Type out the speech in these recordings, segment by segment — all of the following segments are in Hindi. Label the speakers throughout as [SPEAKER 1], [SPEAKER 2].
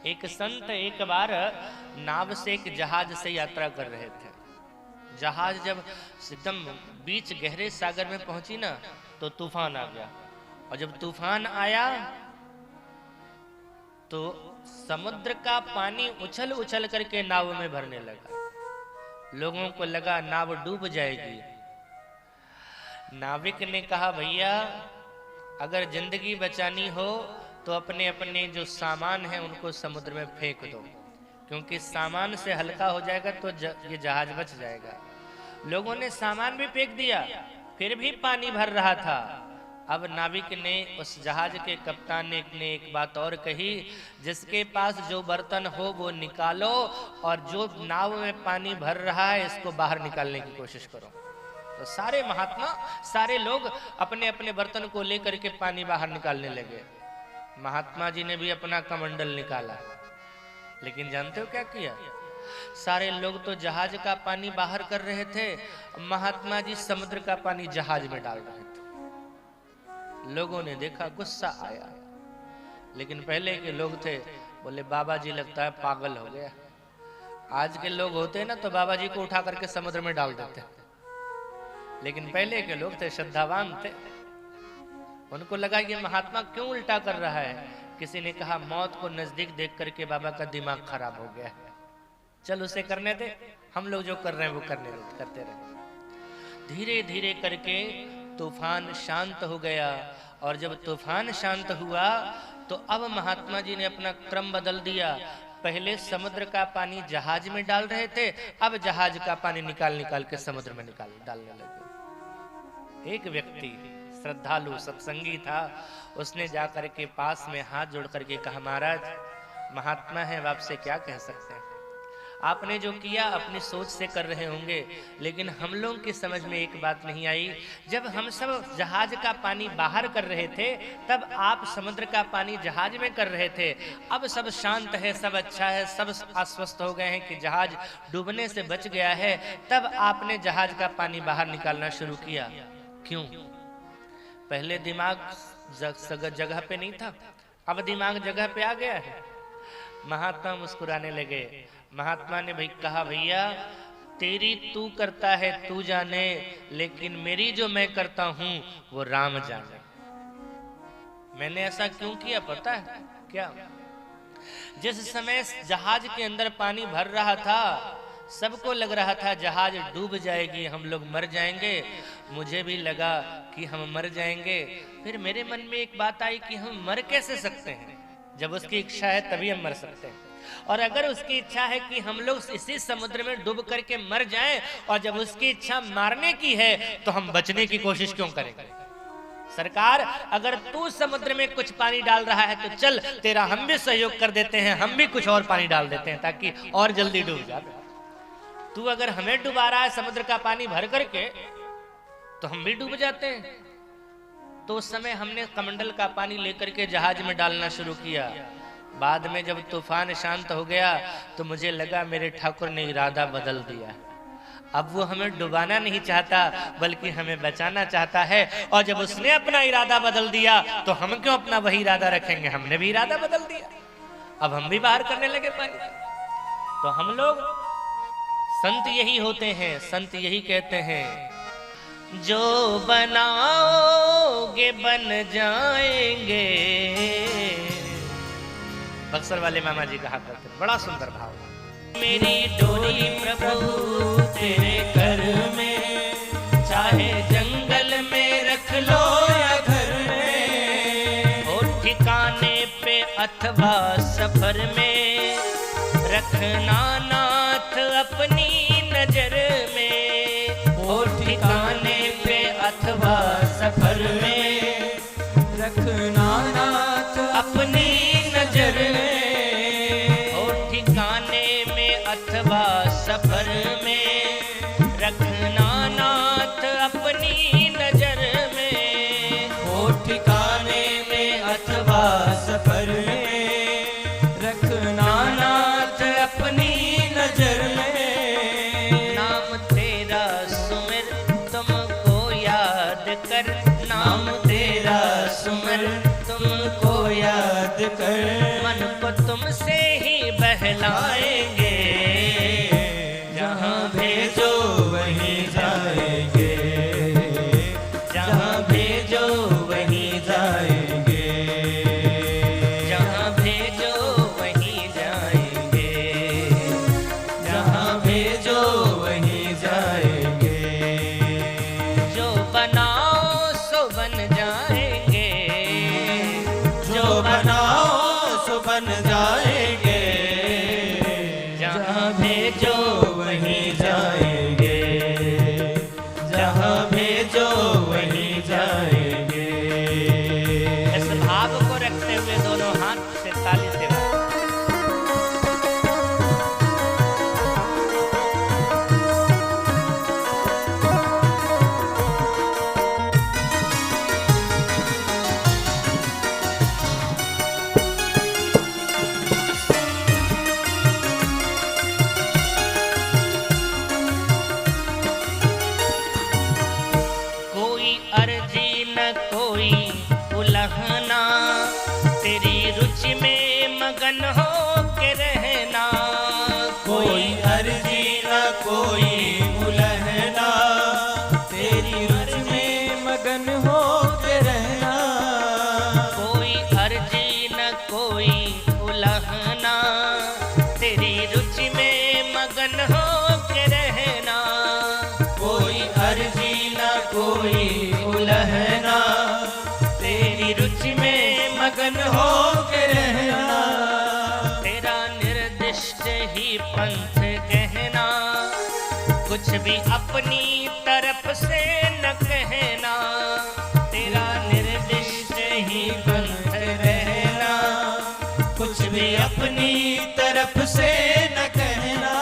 [SPEAKER 1] एक संत एक बार नाव से एक जहाज से यात्रा कर रहे थे। जहाज जब एकदम बीच गहरे सागर में पहुंची ना तो तूफान आ गया, और जब तूफान आया तो समुद्र का पानी उछल उछल करके नाव में भरने लगा। लोगों को लगा नाव डूब जाएगी। नाविक ने कहा, भैया अगर जिंदगी बचानी हो तो अपने अपने जो सामान है उनको समुद्र में फेंक दो, क्योंकि सामान से हल्का हो जाएगा तो ये जहाज बच जाएगा। लोगों ने सामान भी फेंक दिया, फिर भी पानी भर रहा था। अब नाविक ने उस जहाज के कप्तान ने एक बात और कही, जिसके पास जो बर्तन हो वो निकालो और जो नाव में पानी भर रहा है इसको बाहर निकालने की कोशिश करो। तो सारे महात्मा, सारे लोग अपने अपने बर्तन को लेकर के पानी बाहर निकालने लगे। महात्मा जी ने भी अपना कमंडल निकाला, लेकिन जानते हो क्या किया? सारे लोग तो जहाज का पानी बाहर कर रहे थे, महात्मा जी समुद्र का पानी जहाज में डाल रहे थे। लोगों ने देखा, गुस्सा आया, लेकिन पहले के लोग थे बोले बाबा जी लगता है पागल हो गया। आज के लोग होते ना तो बाबा जी को उठा करके समुद्र में डाल देते, लेकिन पहले के लोग थे श्रद्धावान थे। उनको लगा ये महात्मा क्यों उल्टा कर रहा है। किसी ने कहा मौत को नजदीक देख करके बाबा का दिमाग खराब हो गया, चल उसे करने दे, हम लोग जो कर रहे हैं वो करते रहे। धीरे धीरे करके तूफान शांत हो गया, और जब तूफान शांत हुआ तो अब महात्मा जी ने अपना क्रम बदल दिया। पहले समुद्र का पानी जहाज में डाल रहे थे, अब जहाज का पानी निकाल निकाल के समुद्र में डालने लगे। एक व्यक्ति श्रद्धालु सत्संगी था, उसने जाकर के पास में हाथ जोड़ करके कहा, महाराज महात्मा है, अब आपसे क्या कह सकते हैं। आपने जो किया अपनी सोच से कर रहे होंगे, लेकिन हम लोगों की समझ में एक बात नहीं आई। जब हम सब जहाज का पानी बाहर कर रहे थे तब आप समुद्र का पानी जहाज में कर रहे थे। अब सब शांत है, सब अच्छा है, सब आश्वस्त हो गए हैं कि जहाज डूबने से बच गया है, तब आपने जहाज का पानी बाहर निकालना शुरू किया। क्यों? पहले दिमाग जगह पे नहीं था, अब दिमाग जगह पे आ गया है। महात्मा मुस्कुराने लगे। महात्मा ने भाई कहा, भैया तेरी तू करता है तू जाने, लेकिन मेरी जो मैं करता हूं वो राम जाने। मैंने ऐसा क्यों किया पता है क्या? जिस समय जहाज के अंदर पानी भर रहा था, सबको लग रहा था जहाज डूब जाएगी, हम लोग मर जाएंगे। मुझे भी लगा कि हम मर जाएंगे। फिर मेरे मन में एक बात आई कि हम मर कैसे सकते हैं? जब उसकी इच्छा है तभी हम मर सकते हैं, और अगर उसकी इच्छा है कि हम लोग इसी समुद्र में डूब करके मर जाएं, और जब उसकी इच्छा मारने की है तो हम बचने की कोशिश क्यों करेंगे? सरकार अगर तू समुद्र में कुछ पानी डाल रहा है तो चल तेरा हम भी सहयोग कर देते हैं, हम भी कुछ और पानी डाल देते हैं ताकि और जल्दी डूब जाए। तू अगर हमें डुबा रहा है समुद्र का पानी भर करके तो हम भी डूब जाते हैं। तो उस समय हमने कमंडल का पानी लेकर के जहाज में डालना शुरू किया। बाद में जब तूफान शांत हो गया तो मुझे लगा मेरे ठाकुर ने इरादा बदल दिया। अब वो हमें डुबाना नहीं चाहता बल्कि हमें बचाना चाहता है, और जब उसने अपना इरादा बदल दिया तो हम क्यों अपना वही इरादा रखेंगे? हमने भी इरादा बदल दिया, अब हम भी बाहर करने लगे पानी। तो हम लोग संत यही होते हैं, संत यही कहते हैं, जो बनाओगे बन जाएंगे। बक्सर वाले मामा जी कहा करते, बड़ा सुंदर भाव। मेरी डोरी प्रभु तेरे घर में, चाहे जंगल में रख लो या घर में, हो ठिकाने पे अथवा सफर में, रखना नाथ अपनी नजर में, हो ठिकाने पे अथवा सफर में, रखना नाथ अपनी नजर में, हो ठिकाने में अथवा सफर में, रखना नाथ अपनी नजर में, हो ठिकाने में अथवा सफर में, रखना नाथ अपनी नजर में। नाम तेरा सुमिर तुमको याद कर, नाम
[SPEAKER 2] जाएंगे, जहाँ भेजो वहीं जाएंगे, जहाँ भेजो वहीं जाएंगे।
[SPEAKER 1] इस भाव को रखते हुए दोनों हाथ से ताली से अर्जी न कोई उलहना, तेरी रुचि में मगन हो के रहना।
[SPEAKER 2] कोई अर्जी न कोई उलहना, तेरी रुचि में मगन हो के रहना।
[SPEAKER 1] कोई अर्जी न कोई उलहना, तेरी रुचि में मगन हो के रहना।
[SPEAKER 2] कोई अर्जी न कोई उलहना, तेरी रुचि में मगन हो के रहना।
[SPEAKER 1] तेरा निर्दिष्ट ही पंथ कहना, कुछ भी अपनी तरफ से न कहना। तेरा निर्दिष्ट ही पंथ कहना,
[SPEAKER 2] कुछ भी अपनी तरफ से न कहना।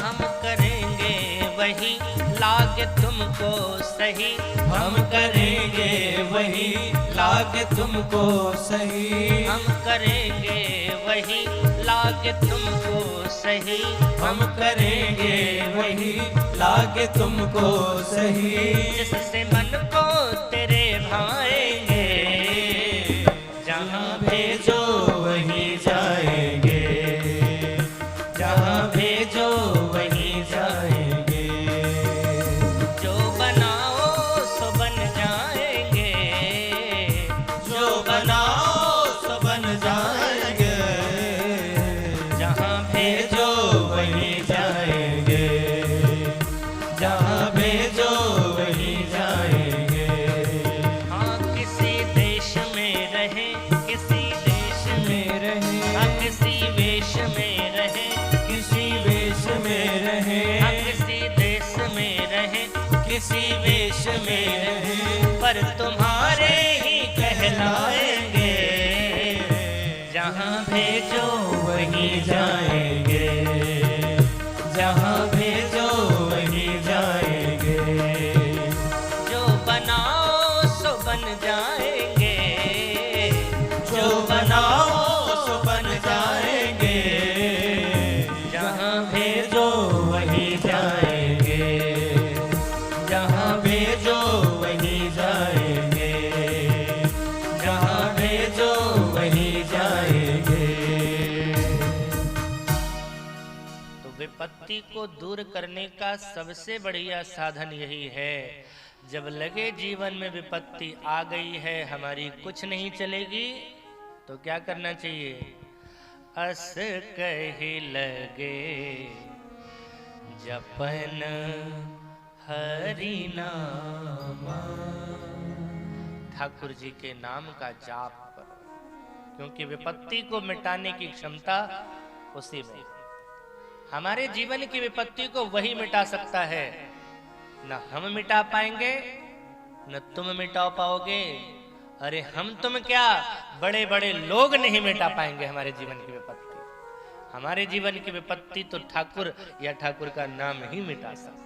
[SPEAKER 1] हम करेंगे वही लागे तुमको सही,
[SPEAKER 2] हम करेंगे वही लागे तुमको सही।
[SPEAKER 1] हम करेंगे वही लागे तुमको सही।
[SPEAKER 2] हम करेंगे वही लागे तुमको सही।
[SPEAKER 1] जिससे मन को तेरे भाएंगे,
[SPEAKER 2] जहाँ भेजो वहीं जाएंगे, जहाँ भेजो वहीं जाएंगे।
[SPEAKER 1] जो बनाओ सो बन जाएंगे,
[SPEAKER 2] जो बनाओ सो बन जाएंगे। जहाँ भेजो वहीं जाएंगे, जहाँ भेजो वहीं जाएंगे।
[SPEAKER 1] हाँ किसी देश में रहे, किसी देश में
[SPEAKER 2] रहे,
[SPEAKER 1] हाँ किसी वेश में रहे,
[SPEAKER 2] किसी वेश में रहे,
[SPEAKER 1] हाँ किसी देश में रहे,
[SPEAKER 2] किसी वेश में रहे,
[SPEAKER 1] पर तुम्हारे ही कहलाएंगे।
[SPEAKER 2] जहाँ भेजो वहीं जाएंगे, जहाँ भेजो वहीं जाएंगे।
[SPEAKER 1] जो बनाओ सो बन जाएंगे,
[SPEAKER 2] जो बनाओ सो बन जाएंगे। जहाँ भेजो वहीं जाएंगे, जहाँ भेजो वहीं जाएंगे, जहाँ भेजो वहीं जाएंगे।
[SPEAKER 1] तो विपत्ति को दूर करने का सबसे बढ़िया साधन यही है। जब लगे जीवन में विपत्ति आ गई है, हमारी कुछ नहीं चलेगी, तो क्या करना चाहिए? अस कही लगे जपन हरि नामा। ठाकुर जी के नाम का जाप करो, क्योंकि विपत्ति को मिटाने की क्षमता उसी में। हमारे जीवन की विपत्ति को वही मिटा सकता है, न हम मिटा पाएंगे न तुम मिटा पाओगे। अरे हम तुम क्या, बड़े बड़े लोग नहीं मिटा पाएंगे हमारे जीवन की विपत्ति। हमारे जीवन की विपत्ति तो ठाकुर या ठाकुर का नाम ही मिटा सकता है।